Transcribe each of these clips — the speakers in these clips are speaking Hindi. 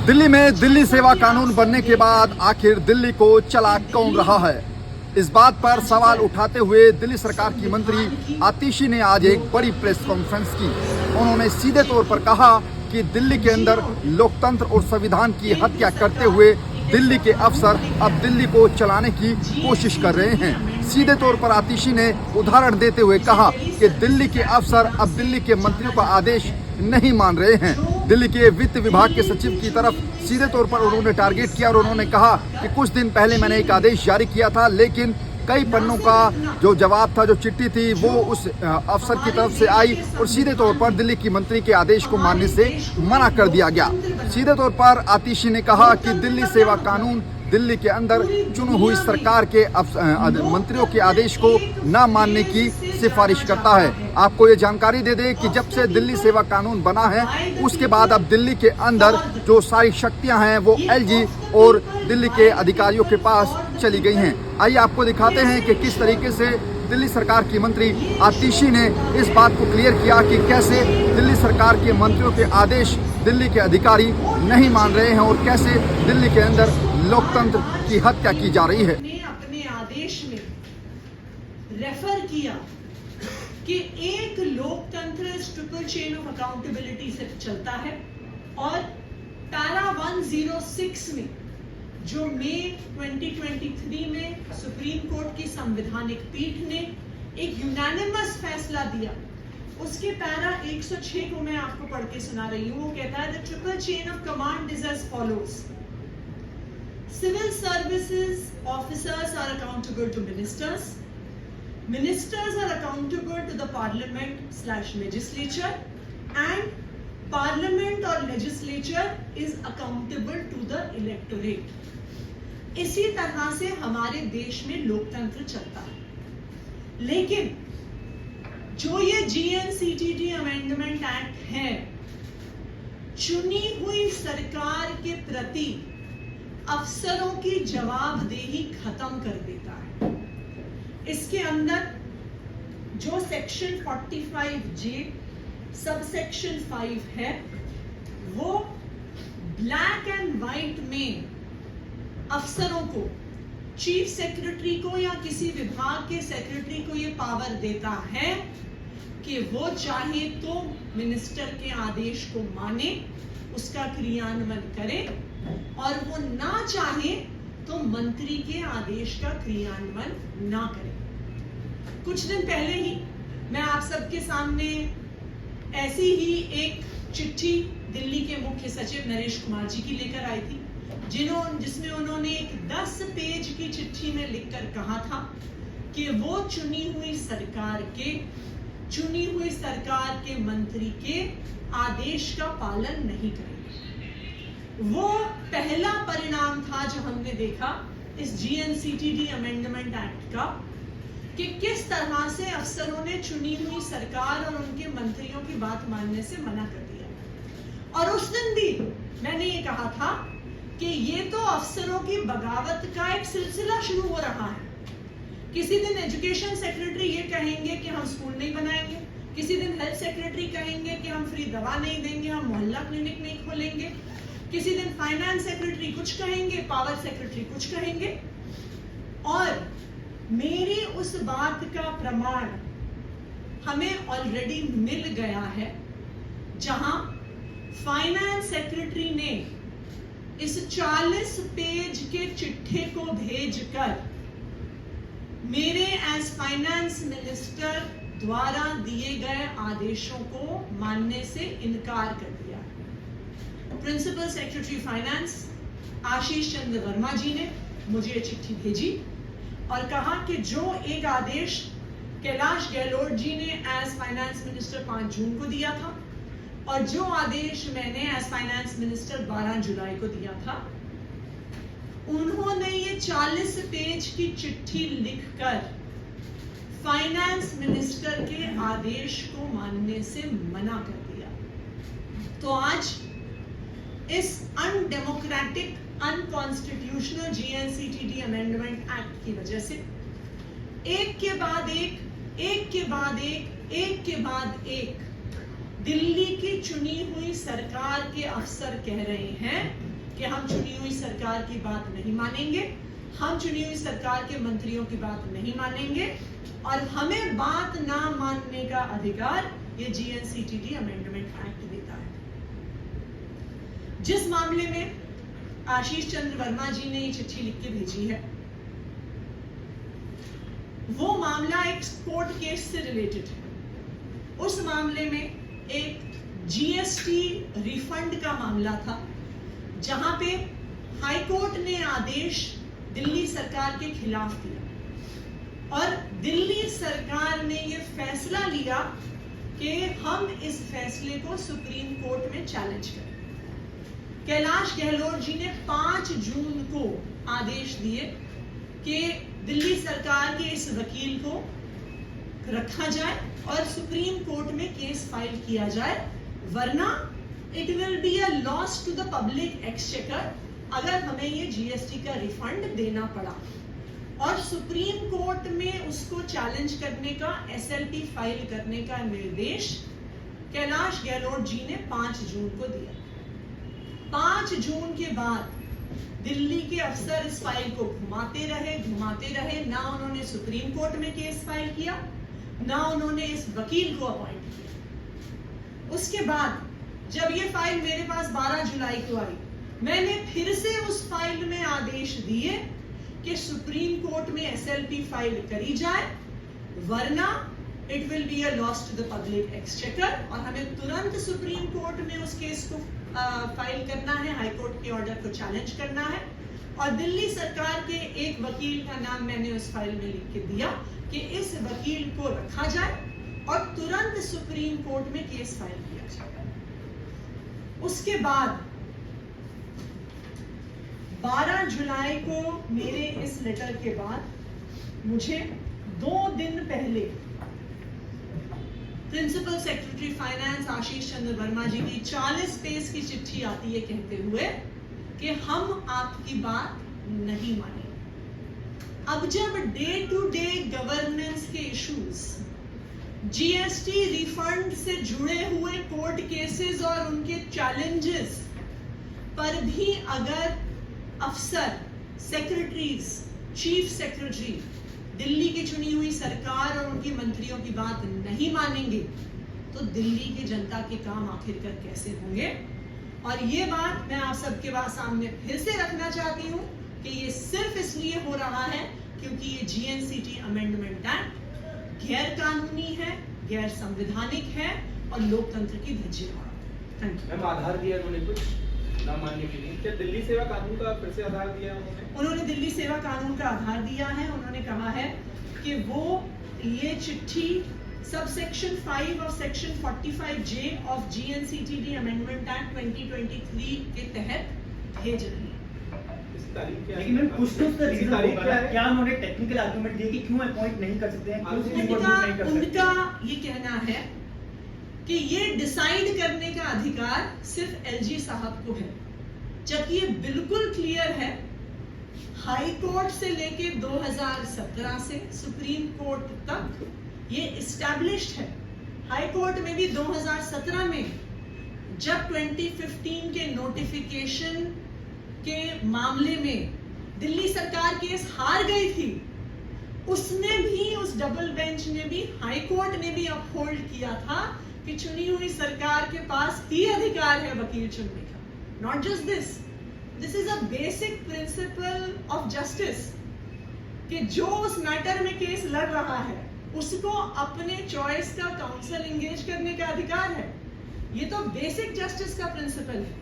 दिल्ली में दिल्ली सेवा कानून बनने के बाद आखिर दिल्ली को चला कौन रहा है, इस बात पर सवाल उठाते हुए दिल्ली सरकार की मंत्री आतिशी ने आज एक बड़ी प्रेस कॉन्फ्रेंस की। उन्होंने सीधे तौर पर कहा कि दिल्ली के अंदर लोकतंत्र और संविधान की हत्या करते हुए दिल्ली के अफसर अब दिल्ली को चलाने की कोशिश कर रहे हैं। सीधे तौर पर आतिशी ने उदाहरण देते हुए कहा कि दिल्ली के अफसर अब दिल्ली के मंत्रियों का आदेश नहीं मान रहे हैं। दिल्ली के वित्त विभाग के सचिव की तरफ सीधे तौर पर उन्होंने टारगेट किया और उन्होंने कहा कि कुछ दिन पहले मैंने एक आदेश जारी किया था, लेकिन कई पन्नों का जो जवाब था, जो चिट्ठी थी, वो उस अफसर की तरफ से आई और सीधे तौर पर दिल्ली की मंत्री के आदेश को मानने से मना कर दिया गया। सीधे तौर पर आतिशी ने कहा कि दिल्ली सेवा कानून दिल्ली के अंदर चुनी हुई सरकार के मंत्रियों के आदेश को न मानने की सिफारिश करता है। आपको ये जानकारी दे दें कि जब से दिल्ली सेवा कानून बना है उसके बाद अब दिल्ली के अंदर जो सारी शक्तियां हैं वो एलजी और दिल्ली के अधिकारियों के पास चली गई हैं। आइए आपको दिखाते हैं कि किस तरीके से दिल्ली सरकार की मंत्री आतिशी ने इस बात को क्लियर किया कि कैसे दिल्ली सरकार के मंत्रियों के आदेश दिल्ली के अधिकारी नहीं मान रहे हैं और कैसे दिल्ली के अंदर लोकतंत्र की हत्या की जा रही है। अपने आदेश में रेफर किया कि एक लोकतंत्र ट्रिपल चेन ऑफ अकाउंटेबिलिटी से चलता है और पैरा 106 में जो मई 2023 में सुप्रीम कोर्ट की संवैधानिक पीठ ने एक यूनानिमस फैसला दिया, उसके पैरा 106 को मैं आपको पढ़ के सुना रही हूँ। वो कहता है the triple chain of command is as follows. Civil services officers are accountable to ministers. Ministers are accountable to the parliament/legislature, and parliament or legislature is accountable to the electorate. इसी तरह से हमारे देश में लोकतंत्र चलता है। लेकिन जो ये GNCTT अमेंडमेंट एक्ट है, चुनी हुई सरकार के प्रति अफसरों की जवाबदेही खत्म कर देता है। इसके अंदर जो सेक्शन 45J सब सेक्शन 5 है, वो ब्लैक एंड व्हाइट में अफसरों को, चीफ सेक्रेटरी को या किसी विभाग के सेक्रेटरी को ये पावर देता है कि वो चाहे तो मिनिस्टर के आदेश को माने, उसका क्रियान्वयन करे, और वो ना चाहे तो मंत्री के आदेश का क्रियान्वयन ना करे। कुछ दिन पहले ही मैं आप सबके सामने ऐसी ही एक चिट्ठी दिल्ली के मुख्य सचिव नरेश कुमार जी की लेकर आई थी, जिसमें उन्होंने एक 10 पेज की चिट्ठी में लिखकर कहा था कि वो चुनी हुई सरकार के मंत्री के आदेश का पालन नहीं करेंगे। वो पहला परिणाम था जो हमने देखा इस GNCTT अमेंडमेंट एक्ट का, कि किस तरह से अफसरों ने चुनी हुई सरकार और उनके मंत्रियों की बात मानने से मना कर दिया। और उस दिन भी मैंने ये कहा था कि ये तो अफसरों की बगावत का एक सिलसिला शुरू हो रहा है। किसी दिन एजुकेशन सेक्रेटरी ये कहेंगे कि हम स्कूल नहीं बनाएंगे, किसी दिन हेल्थ सेक्रेटरी कहेंगे कि हम फ्री दवा नहीं देंगे, हम मोहल्ला क्लिनिक नहीं खोलेंगे, किसी दिन फाइनेंस सेक्रेटरी कुछ कहेंगे, पावर सेक्रेटरी कुछ कहेंगे। और मेरी उस बात का प्रमाण हमें ऑलरेडी मिल गया है, जहां फाइनेंस सेक्रेटरी ने इस 40 पेज के चिट्ठे को भेजकर मेरे एज फाइनेंस मिनिस्टर द्वारा दिए गए आदेशों को मानने से इनकार कर दिया। प्रिंसिपल सेक्रेटरी फाइनेंस आशीष चंद्र वर्मा जी ने मुझे चिट्ठी भेजी और कहा कि जो एक आदेश कैलाश गहलोत जी ने एज फाइनेंस मिनिस्टर 5 जून को दिया था और जो आदेश मैंने एज फाइनेंस मिनिस्टर 12 जुलाई को दिया था, उन्होंने ये 40 पेज की चिट्ठी लिखकर फाइनेंस मिनिस्टर के आदेश को मानने से मना कर दिया। तो आज इस undemocratic, unconstitutional GNCTT amendment act की वजह से एक के बाद एक दिल्ली की चुनी हुई सरकार के अफसर कह रहे हैं कि हम चुनी हुई सरकार की बात नहीं मानेंगे, हम चुनी हुई सरकार के मंत्रियों की बात नहीं मानेंगे और हमें बात ना मानने का अधिकार ये जीएनसीटीडी अमेंडमेंट एक्ट देता है। जिस मामले में आशीष चंद्र वर्मा जी ने ये चिट्ठी लिख के भेजी है, वो मामला एक कोर्ट केस से रिलेटेड है। उस मामले में एक जीएसटी रिफंड का मामला था, जहां पे हाई कोर्ट ने आदेश दिल्ली सरकार के खिलाफ दिया और दिल्ली सरकार ने ये फैसला लिया कि हम इस फैसले को सुप्रीम कोर्ट में चैलेंज करें। कैलाश गहलोत जी ने 5 जून को आदेश दिए कि दिल्ली सरकार के इस वकील को रखा जाए और सुप्रीम कोर्ट में केस फाइल किया जाए, वरना it will be a loss to the public exchequer अगर हमें ये जीएसटी का रिफंड देना पड़ा। और सुप्रीम कोर्ट में उसको चैलेंज करने का, एसएलपी फाइल करने का निर्देश कैलाश गहलोत जी ने 5 जून को दिया। 5 जून के बाद दिल्ली के अफसर इस फाइल को घुमाते रहे, ना उन्होंने सुप्रीम कोर्ट में केस फाइल किया, ना उन्होंने इस वकील को अपॉइंट किया। उसके बाद जब ये फाइल मेरे पास 12 जुलाई को आई, मैंने फिर से उस फाइल में आदेश दिए कि सुप्रीम कोर्ट में एसएलपी फाइल करी जाए, वरना it will be a loss to the public exchequer और हमें तुरंत सुप्रीम कोर्ट में उस केस को फाइल करना है, हाई कोर्ट के ऑर्डर को चैलेंज करना है। और दिल्ली सरकार के एक वकील का नाम मैंने उस फाइल में लिख के दिया कि इस वकील को रखा जाए और तुरंत सुप्रीम कोर्ट में केस फाइल किया जाए। उसके बाद 12 जुलाई को मेरे इस लेटर के बाद मुझे 2 दिन पहले प्रिंसिपल सेक्रेटरी फाइनेंस आशीष चंद्र वर्मा जी की 40 पेज की चिट्ठी आती है कहते हुए कि हम आपकी बात नहीं मानेंगे। अब जब डे टू डे गवर्नेंस के इश्यूज, जीएसटी रिफंड से जुड़े हुए कोर्ट केसेस और उनके चैलेंजेस पर भी अगर अफसर, सेक्रेटरीज, चीफ सेक्रेटरी दिल्ली की चुनी हुई सरकार और उनकी मंत्रियों की बात नहीं मानेंगे, तो दिल्ली की जनता के काम आखिरकार कैसे होंगे। और ये बात मैं आप सबके सामने फिर से रखना चाहती हूँ कि ये सिर्फ इसलिए हो रहा है क्योंकि ये जीएनसीटी अमेंडमेंट एक्ट गैर कानूनी है, गैर संवैधानिक है और लोकतंत्र की धज्जियां उड़ा रहा है। मैम, आधार दिया उन्होंने कुछ ना मानने के लिए? क्या दिल्ली सेवा कानून का फिर से आधार दिया उन्होंने दिल्ली सेवा कानून का आधार दिया है। उन्होंने कहा है कि वो ये चिट्ठी सब सेक्शन 5 और section 45J of GNCTD amendment act 2023 के तहत भेज रही है। लेकिन मैम कुछ तो उसका रीजन होगा, क्या उन्होंने टेक्निकल आर्गुमेंट दिए कि क्यों अपॉइंट नहीं कर सकते हैं, क्यों सुप्रीम कोर्ट नहीं कर सकते? उनका ये कहना है कि ये डिसाइड करने का अधिकार सिर्फ एलजी साहब को है, जबकि ये बिल्कुल क्लियर है हाई कोर्ट से लेके 2017 से सुप्रीम कोर्ट तक ये एस्टैब्लिश्ड है। हाई कोर्ट में भी 2017 में जब 2015 के नोटिफिकेशन के मामले में दिल्ली सरकार केस हार गई थी, उसने भी, उस डबल बेंच ने भी, हाई कोर्ट ने भी अपहोल्ड किया था कि चुनी हुई सरकार के पास ही अधिकार है वकील चुनने का। Not just this is a basic principle of justice कि जो उस मैटर में केस लड़ रहा है उसको अपने चॉइस का काउंसिल एंगेज करने का अधिकार है। ये तो बेसिक जस्टिस का प्रिंसिपल है।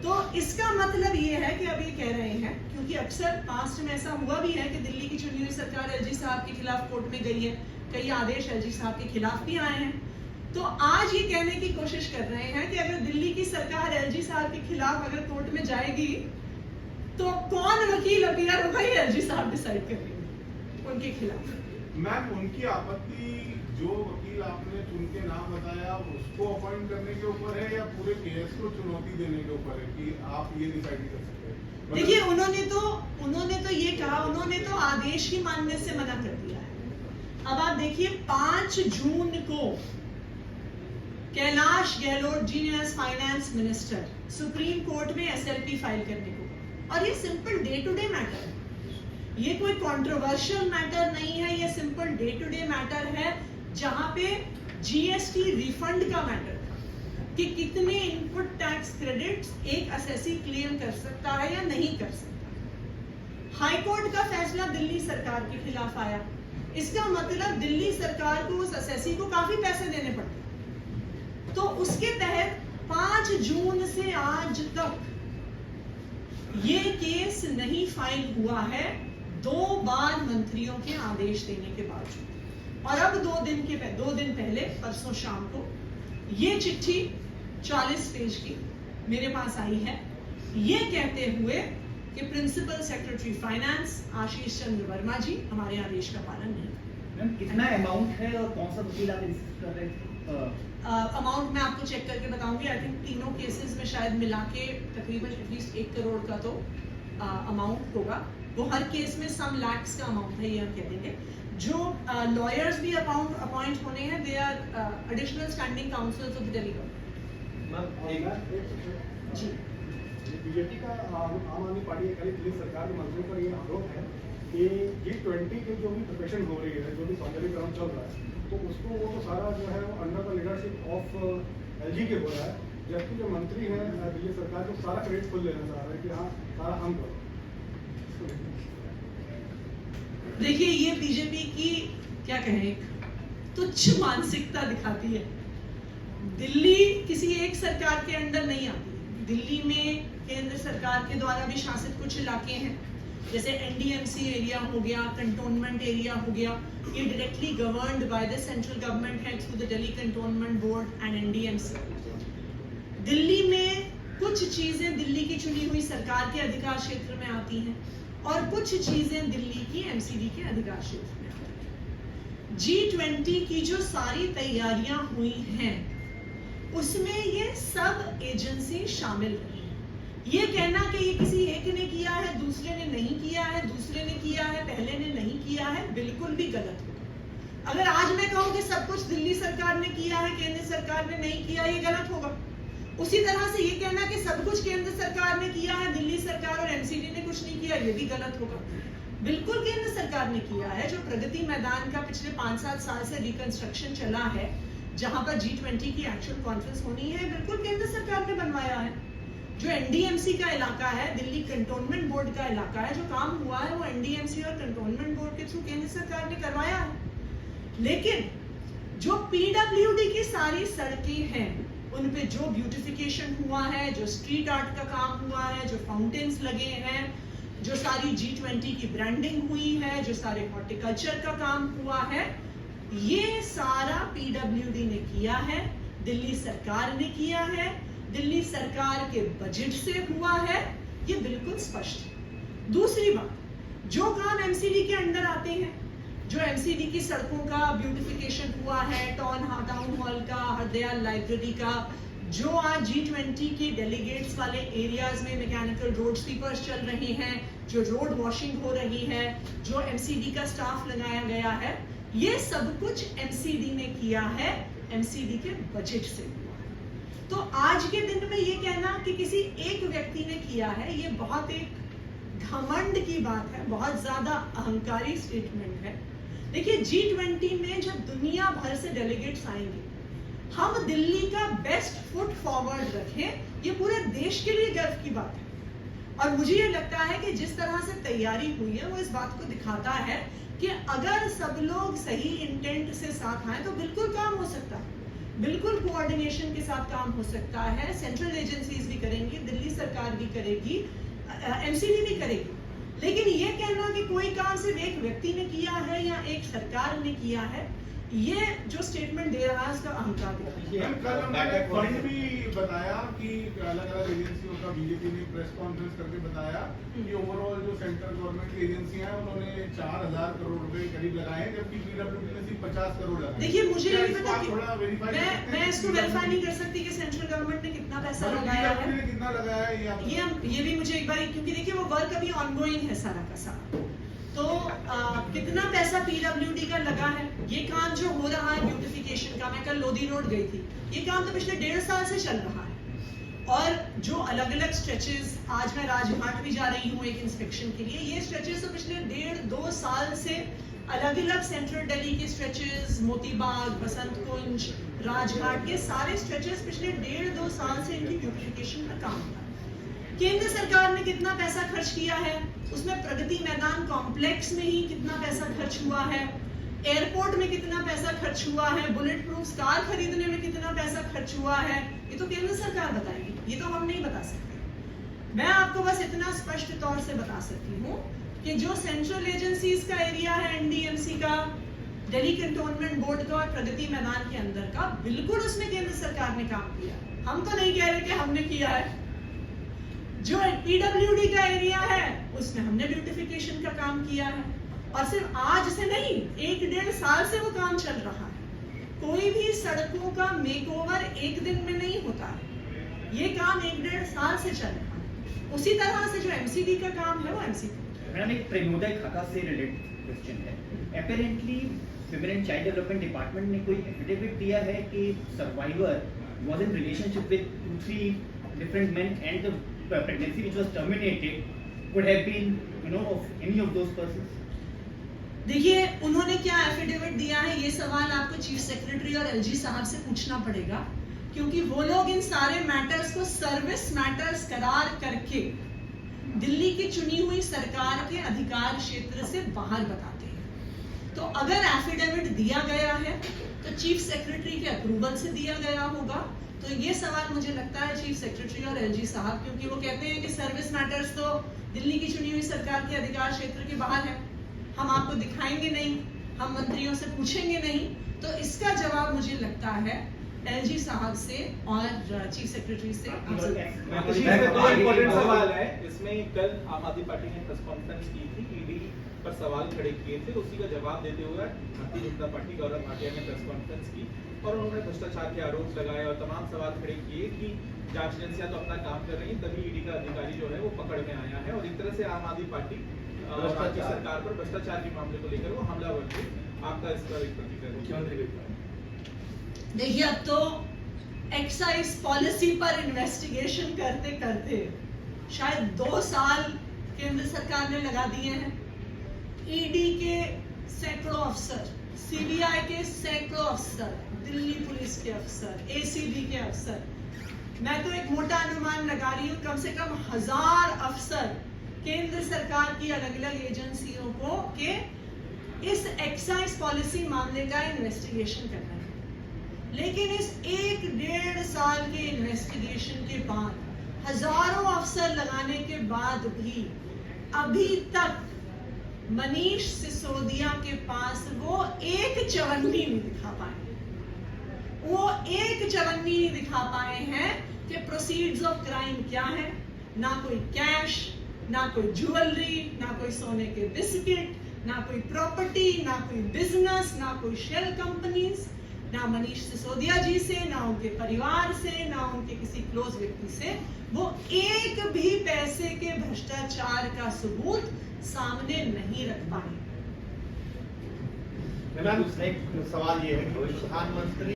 तो इसका मतलब ये है कि अब ये कह रहे हैं, क्योंकि अक्सर पास्ट में ऐसा हुआ भी है कि दिल्ली की चुनी हुई सरकार एलजी साहब के खिलाफ कोर्ट में गई है, कई आदेश एलजी साहब के खिलाफ भी आए हैं। तो आज ये कहने की कोशिश कर रहे हैं कि अगर दिल्ली की सरकार एलजी साहब के खिलाफ अगर कोर्ट में जाएगी तो कौन वकील अपीयर होगा, ये एलजी साहब डिसाइड करेंगे उनके खिलाफ। मैम, उनकी आपत्ति जो वकील आपने चुन के नाम बताया उसको अपॉइंट करने के ऊपर है या पूरे केस को चुनौती देने के ऊपर है कि आप ये डिसाइड कर सकते हैं? देखिए, उन्होंने तो ये कहा, उन्होंने तो आदेश ही मानने से मना कर दिया है। अब आप देखिए 5 जून को कैलाश गहलोत जी ने as finance minister supreme court में एसएलपी फाइल करने को, और ये simple day to day matter है, ये कोई कंट्रोवर्शियल मैटर नहीं है, ये simple day to day matter है, जहां पे जीएसटी रिफंड का मैटर था कि कितने इनपुट टैक्स क्रेडिट्स एक असेसी क्लेम कर सकता है या नहीं कर सकता। हाई कोर्ट का फैसला दिल्ली सरकार के खिलाफ आया, इसका मतलब दिल्ली सरकार को उस असेसी को काफी पैसे देने पड़ते, तो उसके तहत 5 जून से आज तक ये केस नहीं फाइल हुआ है, 2 बार मंत्रियों के आदेश देने के बावजूद। और अब 2 दिन पहले परसों शाम को ये चिट्ठी 40 पेज की मेरे पास आई है, ये कहते हुए कि प्रिंसिपल सेक्रेटरी फाइनेंस आशीष चंद्र वर्मा जी हमारे आदेश का पालन नहीं करते। मैम कितना अमाउंट है और कौन सा वकील आप रिसीव कर रहे थे? अमाउंट मैं आपको चेक करके बताऊंगी। आई थिंक तीनों केसेस में शायद मिला के तकरीबन एटलीस्ट 1 करोड़ का तो अमाउंट होगा, वो हर केस में सम लैक्स का अमाउंट है, ये हम कह देंगे। जो लॉयर्स भी अपॉइंट होने हैं, they are additional standing counsels of the Delhi government. जी बीजेपी का आम आदमी पार्टी अकाली दिल्ली सरकार के मंत्रियों पर ये आरोप है कि G20 की जो भी प्रिपरेशन हो रही है, जो भी सौंदर्यीकरण चल रहा है, तो उसको वो तो सारा जो है वो under the leadership of LG के हो रहा है, जबकि जो मंत्री हैं दिल्ली सरकार को सारा क्रेडिट खुद लेना चाह रहे हैं कि हाँ सारा हम करो। देखिए, ये बीजेपी की क्या कहें तुच्छ मानसिकता दिखाती है। दिल्ली किसी एक सरकार के अंडर नहीं आती, दिल्ली में केंद्र सरकार के द्वारा भी शासित कुछ इलाके हैं, जैसे एनडीएमसी एरिया हो गया, कंटोनमेंट एरिया हो गया, ये directly governed by the central government है through the Delhi cantonment board and NDMC. Delhi में कुछ चीजें दिल्ली की चुनी हुई सरकार के अधिकार क्षेत्र में आती हैं और कुछ चीजें दिल्ली की एमसीडी के अधिकार क्षेत्र में आती हैं। G20 की जो सारी तैयारियां हुई हैं उसमें ये सब एजेंसी शामिल है। ये कहना कि ये किसी एक ने किया है, दूसरे ने नहीं किया है, दूसरे ने किया है, पहले ने नहीं किया है, बिल्कुल भी गलत होगा। अगर आज मैं कहूं कि सब कुछ दिल्ली सरकार ने किया है, केंद्र सरकार ने नहीं किया, ये गलत होगा। उसी तरह से ये कहना कि सब कुछ केंद्र सरकार ने किया है, दिल्ली सरकार और एमसीडी ने कुछ नहीं किया, ये भी गलत होगा। बिल्कुल केंद्र सरकार ने किया है। जो प्रगति मैदान का पिछले 5-7 साल से रिकंस्ट्रक्शन चला है, जहां पर G20 की एक्शन कॉन्फ्रेंस होनी है, बिल्कुल केंद्र सरकार ने बनवाया है। जो एनडीएमसी का इलाका है, दिल्ली कंटोनमेंट बोर्ड का इलाका है, जो काम हुआ है वो एनडीएमसी और कंटोनमेंट बोर्ड के थ्रू केंद्र सरकार ने करवाया है। लेकिन जो पीडब्ल्यूडी की सारी सड़कें हैं, उन पे जो ब्यूटिफिकेशन हुआ है, जो स्ट्रीट आर्ट का काम हुआ है, जो फाउंटेन्स लगे हैं, जो सारी G20 की ब्रांडिंग हुई है, जो सारे हॉर्टिकल्चर का काम हुआ है, ये सारा पीडब्ल्यूडी ने किया है, दिल्ली सरकार ने किया है, दिल्ली सरकार के बजट से हुआ है, ये बिल्कुल स्पष्ट है। दूसरी बात, जो काम एमसीडी के अंडर आते हैं, जो एमसीडी की सड़कों का ब्यूटिफिकेशन हुआ है, टाउन हॉल का, हरदयाल लाइब्रेरी का, जो आज G20 के डेलीगेट्स वाले एरियाज में मैकेनिकल रोड स्वीपर्स चल रहे हैं, जो रोड वॉशिंग हो रही है, जो एमसीडी का स्टाफ लगाया गया है, ये सब कुछ एमसीडी ने किया है, एमसीडी के बजट से हुआ है। तो आज के दिन में ये कहना कि किसी एक व्यक्ति ने किया है, ये बहुत एक घमंड की बात है, बहुत ज्यादा अहंकारी स्टेटमेंट है। देखिए, G20 में जब दुनिया भर से डेलीगेट्स आएंगे, हम दिल्ली का बेस्ट फुट फॉरवर्ड रखें, ये पूरे देश के लिए गर्व की बात है। और मुझे ये लगता है कि जिस तरह से तैयारी हुई है, वो इस बात को दिखाता है कि अगर सब लोग सही इंटेंट से साथ आए तो बिल्कुल काम हो सकता है, बिल्कुल कोऑर्डिनेशन के साथ काम हो सकता है। सेंट्रल एजेंसीज भी करेंगी, दिल्ली सरकार भी करेगी, एमसीडी भी करेगी। लेकिन ये कहना कि कोई काम सिर्फ एक व्यक्ति ने किया है या एक सरकार ने किया है, ये जो स्टेटमेंट दे रहा है उसका अहंकार दिखाता है। कल हमने फंड भी बताया कि अलग अलग एजेंसियों का बीजेपी ने प्रेस कॉन्फ्रेंस करके बताया कि ओवरऑल जो सेंट्रल गवर्नमेंट की एजेंसियां हैं उन्होंने 4000 करोड़ रुपए करीब लगाए हैं, जबकि पीडब्ल्यूडी ने सिर्फ 50 करोड़ लगाए। देखिए, मुझे नहीं पता कि थोड़ा वेरीफाई मैं इसको वेरीफाई नहीं कर सकती कि सेंट्रल गवर्नमेंट ने कितना पैसा लगाया है, कितना लगाया है ये भी मुझे एक बार, क्योंकि देखिए वो वर्क अभी ऑनगोइंग है सारा का सारा। तो कितना पैसा पीडब्ल्यूडी का लगा है, ये काम जो हो रहा है ब्यूटिफिकेशन का, मैं कल लोधी रोड गई थी, ये काम तो पिछले 1.5 साल से चल रहा है। और जो अलग अलग स्ट्रेचेस, आज मैं राजघाट भी जा रही हूँ एक इंस्पेक्शन के लिए, ये स्ट्रेचेस तो पिछले 1.5-2 साल से अलग अलग सेंट्रल दिल्ली के स्ट्रेचेस, मोतीबाग, बसंत कुंज, राजघाट के सारे स्ट्रेचेस पिछले 1.5-2 साल से इनकी ब्यूटिफिकेशन का काम था। केंद्र सरकार ने कितना पैसा खर्च किया है, उसमें प्रगति मैदान कॉम्प्लेक्स में ही कितना पैसा खर्च हुआ है, एयरपोर्ट में कितना पैसा खर्च हुआ है, बुलेट प्रूफ कार खरीदने में कितना पैसा खर्च हुआ है, ये तो केंद्र सरकार बताएगी, ये तो हम नहीं बता सकते। मैं आपको बस इतना स्पष्ट तौर से बता सकती हूँ कि जो सेंट्रल एजेंसीज का एरिया है, एनडीएमसी का, दिल्ली कैंटोनमेंट बोर्ड का और प्रगति मैदान के अंदर का, बिल्कुल उसमें केंद्र सरकार ने काम किया। हम तो नहीं कह रहे कि हमने किया है। जो पीडब्ल्यूडी का एरिया है उसमें हमने ब्यूटिफिकेशन का काम किया है, और सिर्फ आज से नहीं, 1-1.5 साल से वो काम चल रहा है। कोई भी सड़कों का मेकओवर एक दिन में नहीं होता है, ये काम 1-1.5 साल से चल रहा है। उसी तरह से जो एमसीडी का काम है वो एमसीडी। मैडम, एक प्रेमोदय खाता से रिलेटेड क्वेश्चन है। Apparently women and child development department ने कोई एफिडेविट दिया है कि survivor was in relationship with 2-3 different main and the pregnancy which was terminated could have been, of any of those persons? देखिए, उन्होंने क्या एफिडेविट दिया है, ये सवाल आपको चीफ सेक्रेटरी और एलजी साहब से पूछना पड़ेगा, क्योंकि वो लोग इन सारे मैटर्स को सर्विस मैटर्स करार करके दिल्ली की चुनी हुई सरकार के अधिकार क्षेत्र से बाहर बताते हैं। तो अगर एफिडेविट दिया गया है तो चीफ सेक्रेटरी के अप्रूवल से दिया गया होगा। तो ये सवाल मुझे लगता है चीफ सेक्रेटरी और एलजी साहब, क्योंकि वो कहते हैं कि सर्विस मैटर्स तो दिल्ली की चुनी हुई सरकार के अधिकार क्षेत्र के बाहर है, हम आपको दिखाएंगे नहीं, हम मंत्रियों से पूछेंगे नहीं। तो इसका जवाब मुझे लगता है एलजी साहब से और चीफ सेक्रेटरी से। दो इम्पोर्टेंट सवाल है इसमें। कल आम आदमी पार्टी ने प्रेस कॉन्फ्रेंस की थी, ईडी पर सवाल खड़े किए थे, उसी का जवाब देते हुए भारतीय जनता पार्टी गौरव भाटिया ने प्रेस कॉन्फ्रेंस की और उन्होंने भ्रष्टाचार के आरोप लगाए और तमाम सवाल खड़े किए कि जांच एजेंसियां तो अपना काम कर रही हैं, तभी ईडी का अधिकारी जो है वो पकड़ में आया है। और एक तरह से आम आदमी पार्टी राज्य सरकार पर भ्रष्टाचार के मामले को लेकर वो हमलावर थे। आपका इस पर एक प्रतिक्रिया मुख्यमंत्री? देखिए, अब तो एक्साइज पॉलिसी पर इन्वेस्टिगेशन करते करते शायद 2 साल केंद्र सरकार ने लगा दिए हैं। ईडी के सैकड़ों अफसर, सीबीआई के सैकड़ों अफसर, दिल्ली पुलिस के अफसर, एसीबी के अफसर, मैं तो एक मोटा अनुमान लगा रही हूँ, कम से कम 1000 अफसर केंद्र सरकार की अलग अलग एजेंसियों को के इस एक्साइज पॉलिसी मामले का इन्वेस्टिगेशन करना है। लेकिन इस 1-1.5 साल के इन्वेस्टिगेशन के बाद, हजारों अफसर लगाने के बाद भी अभी तक मनीष सिसोदिया के पास वो एक चवन्नी नहीं दिखा पाए। वो एक चवन्नी नहीं दिखा पाए हैं कि प्रोसीड्स ऑफ क्राइम क्या है। ना कोई कैश, ना कोई ज्वेलरी, ना कोई सोने के बिस्किट, ना कोई प्रॉपर्टी, ना कोई बिजनेस, ना कोई शेल कंपनीज, ना मनीष सिसोदिया जी से, ना उनके परिवार से, ना उनके किसी क्लोज व्यक्ति से वो एक भी पैसे के भ्रष्टाचार का सबूत सामने नहीं रख पाए। मैम, एक सवाल ये है कि प्रधानमंत्री